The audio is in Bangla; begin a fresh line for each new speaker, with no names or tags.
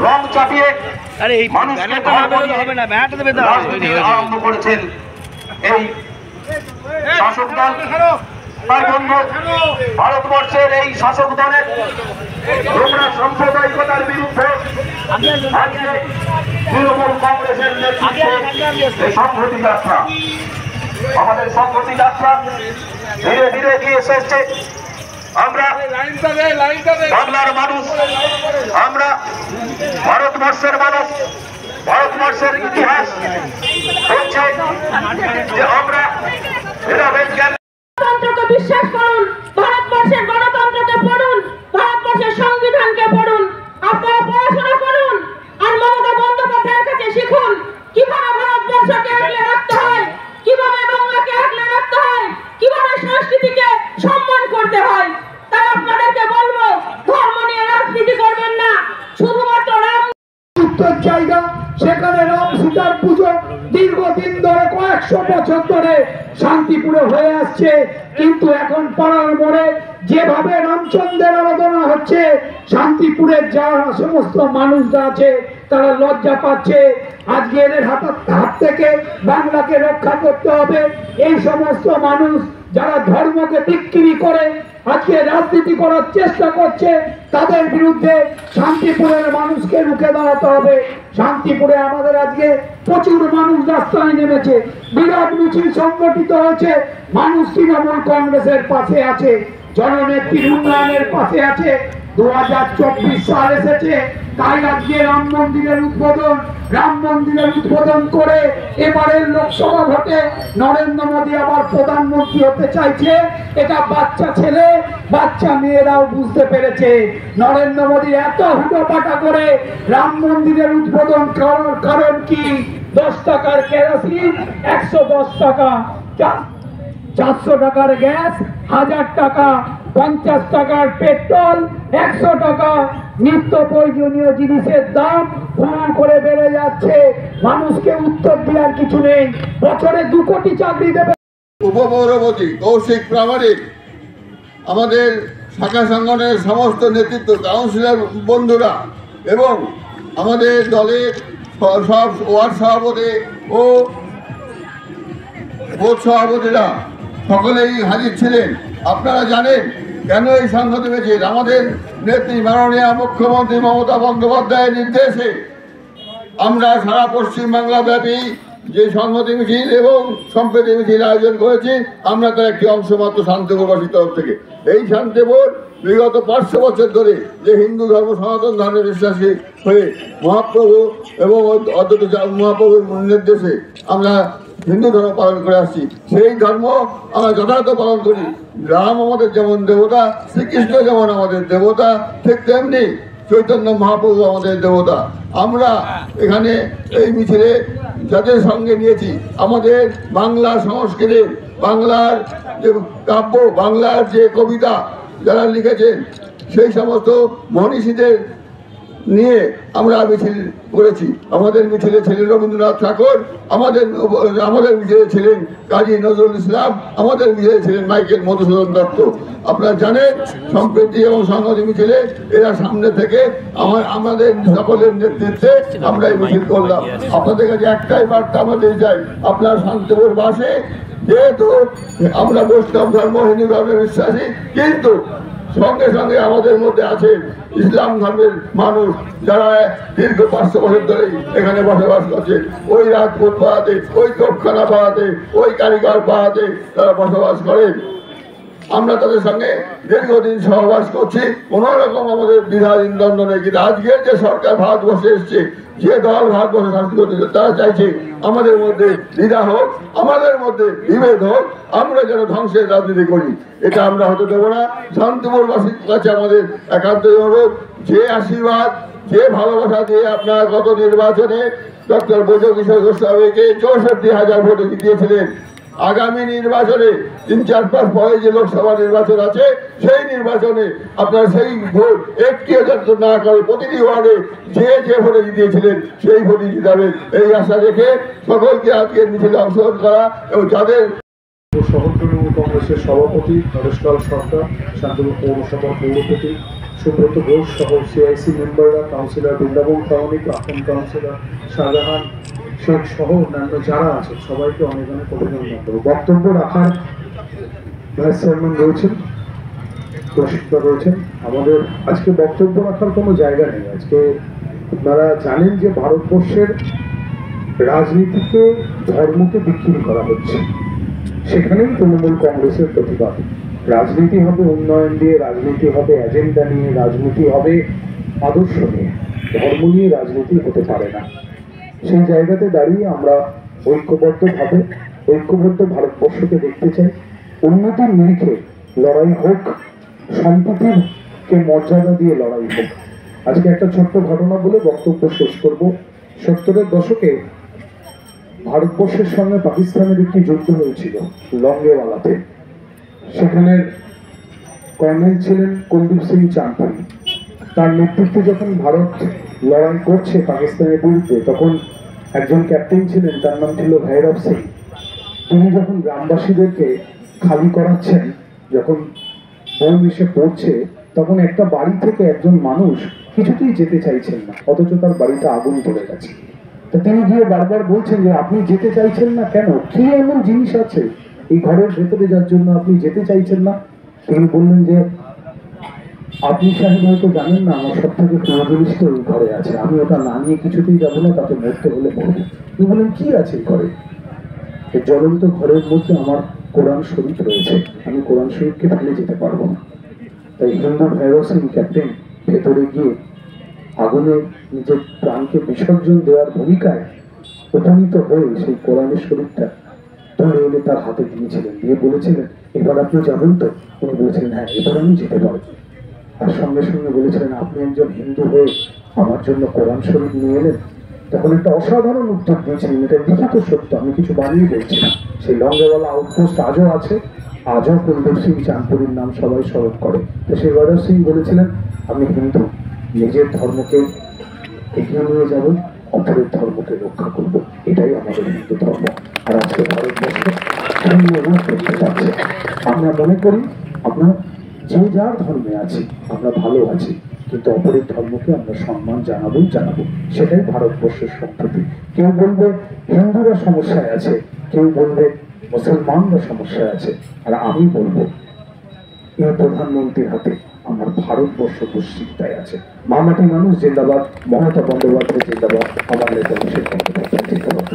রং চাপিয়ে মানুষকে আরম্ভ করেছেন এই শাসক দল। তাই বন্ধু, ভারতবর্ষের এই শাসক দলের তোমরা সাম্প্রদায়িকতার বিরুদ্ধে তৃণমূল কংগ্রেসের নেতৃত্বে সংহতি যাত্রা, আমাদের সংহতি যাত্রা ধীরে ধীরে এগিয়ে এসেছে। আমরা বাংলার মানুষ, আমরা ভারতবর্ষের মানুষ, ভারতবর্ষের ইতিহাস বলছে যে আমরা
গণতন্ত্রকে বিশ্বাস করুন, ভারতবর্ষের গণতন্ত্রকে পড়ুন, ভারতবর্ষের সংবিধানকে পড়ুন, আপনারা পড়াশোনা করুন আর মমতা বন্দ্যোপাধ্যায়ের কাছে শিখুন কিভাবে ভারতবর্ষকে আগলে রাখতে হয়, কিভাবে বাংলাকে আগলে রাখতে হয়, কিভাবে সংস্কৃতিকে সম্মান করতে হয়। তাই আপনাদেরকে বলবো, ধর্ম নিয়ে রাজনীতি করবেন না, শুধুমাত্র রাম
জায়গা, সেখানে রাম সীতার পুজো দীর্ঘদিন ধরে কয়েকশো বছর ধরে শান্তিপুরে হয়ে আসছে। কিন্তু এখন পাড়ার মোড়ে যেভাবে রামচন্দ্রের আরাধনা হচ্ছে, শান্তিপুরের যারা সমস্ত মানুষরা আছে তারা লজ্জা পাচ্ছে। আজকে এদের হাত থেকে বাংলাকে রক্ষা করতে হবে। এই সমস্ত মানুষ যারা ধর্মকে বিক্রি করে আজকে রাজনীতি করার চেষ্টা করছে, তাদের বিরুদ্ধে শান্তিপুরের মানুষকে রুখে দাঁড়াতে হবে। শান্তিপুরে আমাদের আজকে প্রচুর মানুষ রাস্তায় নেমেছে, বিরাট মিছিল সংগঠিত হয়েছে। মানুষ তৃণমূল কংগ্রেসের পাশে আছে, জননেত্রীর উন্নয়নের পাশে আছে। 2024 সাল এসেছে, তাই আজকে রাম মন্দিরের উদ্বোধন করে এবারের লোকসভা ভোটে নরেন্দ্র মোদী আবার প্রধানমন্ত্রী হতে চাইছে। এটা বাচ্চা ছেলে বাচ্চা মেয়েরাও বুঝতে পেরেছে। নরেন্দ্র মোদী এত হুটোপাটা করে রাম মন্দিরের উদ্বোধন করার কারণ কি? 10 টাকার কেরোসিন 110 টাকা, 400 টাকার গ্যাস, 1000 টাকা, 50 টাকার পেট্রোল, 100 টাকা, নিত্য প্রয়োজনীয় জিনিসের দাম হুড় করে বেড়ে যাচ্ছে। মানুষকে উত্তর দেওয়ার কিছু নেই। বছরে 2 কোটি চাকরি দেবে।
উপপৌরপতি কৌশিক প্রামাণিক, আমাদের শাখা সংগঠনের সমস্ত নেতৃত্ব, কাউন্সিলর বন্ধুরা এবং আমাদের দলের সব ওয়ার্ড সভাপতি ও বুথ সভাপতিরা সকলেই হাজির ছিলেন। আপনারা জানেন কেন এই সংহতি মিছিল? আমাদের নেত্রী মাননীয় মুখ্যমন্ত্রী মমতা বন্দ্যোপাধ্যায়ের নির্দেশে আমরা সারা পশ্চিমবাংলা ব্যাপী যে সংহতি মিছিল এবং সম্প্রীতি মিছিল আয়োজন করেছি, আমরা তার একটি অংশ মাত্র শান্তিপুরবাসীর তরফ থেকে। এই শান্তিপুর বিগত 500 বছর ধরে যে হিন্দু ধর্ম সনাতন ধর্মে বিশ্বাসী হয়ে মহাপ্রভু এবং অদ্বৈত মহাপ্রভুর নির্দেশে আমরা হিন্দু ধর্ম পালন করে আসছি, সেই ধর্ম আমরা যথাযথ পালন করি। রাম আমাদের যেমন দেবতা, শ্রীকৃষ্ণ যেমন আমাদের দেবতা, ঠিক তেমনি চৈতন্য মহাপ্রভু আমাদের দেবতা। আমরা এখানে এই মিছিলে যাদের সঙ্গে নিয়েছি, আমাদের বাংলা সংস্কৃতির, বাংলার যে কাব্য, বাংলার যে কবিতা যারা লিখেছেন, সেই সমস্ত মনীষীদের নিয়ে আমরা মিছিল করেছি। আমাদের মিছিলে ছিলেন রবীন্দ্রনাথ ঠাকুর, আমাদের মিছিলে ছিলেন কাজী নজরুল ইসলাম, আমাদের মিছিলে ছিলেন মাইকেল মধুসূদন দত্ত। আপনারা জানেন সম্প্রীতি এবং সংহতি মিছিলে এরা সামনে থেকে আমাদের সকলের নেতৃত্বে আমরা এই মিছিল করলাম। আপনাদের কাছে একটাই বার্তা আমাদের চাই, আপনার শান্তিপুর বাসে যেহেতু আমরা বৈষ্ণব ধর্ম, হিন্দু ধর্মে বিশ্বাসী, কিন্তু সঙ্গে সঙ্গে আমাদের মধ্যে আছে ইসলাম ধর্মের মানুষ যারা দীর্ঘ 500 বছর ধরে এখানে বসবাস করছে। ওই রাজপুত পাড়াতে, ওই তোপখানা পাড়াতে, ওই কারিগর পাড়াতে তারা বসবাস করে। আমরা তাদের সঙ্গে দীর্ঘদিন সহবাস করছি, কোনো রকম আমাদের দ্বিধাহীন দ্বন্দ্ব নেই। কিন্তু আজকের যে সরকার ভারতবর্ষে এসছে, যে দল ভারতবর্ষে শান্তি করতে, তারা চাইছে আমাদের মধ্যে দ্বিধা হোক, আমাদের মধ্যে বিভেদ হোক, আমরা যেন ধ্বংসের রাজনীতি করি। এটা আমরা হতে দেবো না। শান্তিপুরবাসীর কাছে আমাদের একান্ত অনুরোধ, যে আশীর্বাদ, যে ভালোবাসা দিয়ে আপনারা গত নির্বাচনে ডক্টর ব্রজকিশোর গোস্বামীকে 64,000 ভোটে জিতিয়েছিলেন, আগামী নির্বাচনে 3-4 মাস পরে যে লোকসভা নির্বাচন আছে, সেই নির্বাচনে আপনারা সেই ভোট 1,000 না করে প্রতিটি ওয়ার্ডে যে ভোটে জিতিয়েছিলেন সেই ভোটই জিতাবেন, এই আশা রেখে সকলকে আজকের মিছিলে অংশগ্রহণ করা এবং যাদের
শহর তৃণমূল কংগ্রেসের সভাপতি নরেশলাল সরকার, শান্তিপুর পৌরসভার পৌরপতি সুব্রত ঘোষ সহ সিআইসি মেম্বাররা, কাউন্সিলর বৃন্দাবন প্রামাণিক, প্রাক্তন কাউন্সিলর শাহজাহান শেখ সহ অন্যান্য যারা আছেন সবাইকে অনেক অনেক অভিনন্দন দেব। বক্তব্য রাখার ভাইস চেয়ারম্যান রয়েছেন, প্রশিক্ষক রয়েছেন। আমাদের আজকে বক্তব্য রাখার কোনো জায়গা নেই। আজকে আপনারা জানেন যে ভারতবর্ষের রাজনীতিকে ধর্মকে বিক্রি করা হচ্ছে, সেখানেই তৃণমূল কংগ্রেসের প্রতিবাদ। রাজনীতি হবে উন্নয়ন দিয়ে, রাজনীতি হবে এজেন্ডা নিয়ে, রাজনীতি হবে আদর্শ নিয়ে, ধর্ম নিয়ে রাজনীতি হতে পারে না। সেই জায়গাতে দাঁড়িয়ে আমরা ঐক্যবদ্ধ ভারতবর্ষকে দেখতে চাই। উন্নতির নিরিখে লড়াই হোক, সম্প্রীতিকে মর্যাদা দিয়ে লড়াই হোক। আজকে একটা ছোট্ট ঘটনা বলে বক্তব্য শেষ করব। 70-এর দশকে ভারতবর্ষের সঙ্গে পাকিস্তানের একটি যুদ্ধ হয়েছিল লঙ্গেওয়ালাতে। সেখানের কর্নেল ছিলেন কুলদীপ সিং চাঁদপুরি। তার নেতৃত্বে যখন ভারত লড়াই করছে পাকিস্তানের বিরুদ্ধে, তখন একজন ক্যাপ্টেন ছিলেন, তার নাম ছিল ভৈরব সিং। তিনি যখন গ্রামবাসীদেরকে খালি করাচ্ছেন, যখন বোম এসে পড়ছে, তখন একটা বাড়ি থেকে একজন মানুষ কিছুতেই যেতে চাইছেন না, অথচ তার বাড়িটা আগুন ধরে গেছে। তো তিনি গিয়ে বারবার বলছেন যে আপনি যেতে চাইছেন না কেন, কি এমন জিনিস আছে এই ঘরের ভেতরে যার জন্য আপনি যেতে চাইছেন না? তিনি বললেন যে আপনি সাহেব হয়তো জানেন না, আমার সব থেকে প্রিয় জিনিস তো এই ঘরে আছে, আমি ওটা না নিয়ে কিছুতেই যাবো না, তাতে মরতে হলে মরবো। তিনি বললেন কি আছে এই ঘরে? এই জ্বলন্ত ঘরের মধ্যে আমার কোরআন শরীফ রয়েছে, আমি কোরআন শরীফকে ফেলে যেতে পারবো না। তাই হিন্দু ভৈরব সিং ক্যাপ্টেন ভেতরে গিয়ে আগুনে নিজের প্রাণকে বিসর্জন দেওয়ার ভূমিকায় উপনীত হয়ে সেই কোরআনের শরীফটা ধরে এনে তার হাতে দিয়েছিলেন, দিয়ে বলেছিলেন এবার আপনি যাবেন তো? উনি বলেছিলেন হ্যাঁ, এবার আমি যেতে পারবো। আর সঙ্গে সঙ্গে বলেছিলেন আপনি একজন হিন্দু হয়ে আমার জন্য কোরআন শরীফ নিয়ে এলেন। তখন একটা অসাধারণ উত্তর দিয়েছিলেন, এটা লিখিত সত্য, আমি কিছু বানিয়ে বলছি না। সেই লঙ্গেওয়ালা আউটপোস্ট আজও আছে, আজও কুলদীপ সিং চাঁদপুরির নাম সবাই স্মরণ করে। তো সেই ভৈরব সিং বলেছিলেন আমি হিন্দু, নিজের ধর্মকে এগিয়ে নিয়ে যাব, অপরের ধর্মকে রক্ষা করব, এটাই আমাদের হিন্দু ধর্ম। আর আজকে ভারতবর্ষে করতে পারছে। আমরা মনে করি আমরা যে যার ধর্মে আছি আমরা ভালো আছি, কিন্তু অপরের ধর্মকে আমরা সম্মান জানাবো। সেটাই ভারতবর্ষের সম্প্রতি। কেউ বলবে হিন্দুরা সমস্যায় আছে, কেউ বলবে মুসলমানরা সমস্যায় আছে, আর আমি বলবো এই প্রধানমন্ত্রীর হাতে আমার ভারতবর্ষ দুশ্চিন্তায় আছে। মামাটি মানুষ জিন্দাবাদ, মমতা বন্দ্যোপাধ্যায় জিন্দাবাদ, আমার নেতা অভিষেক বন্দ্যোপাধ্যায় জিন্দাবাদ।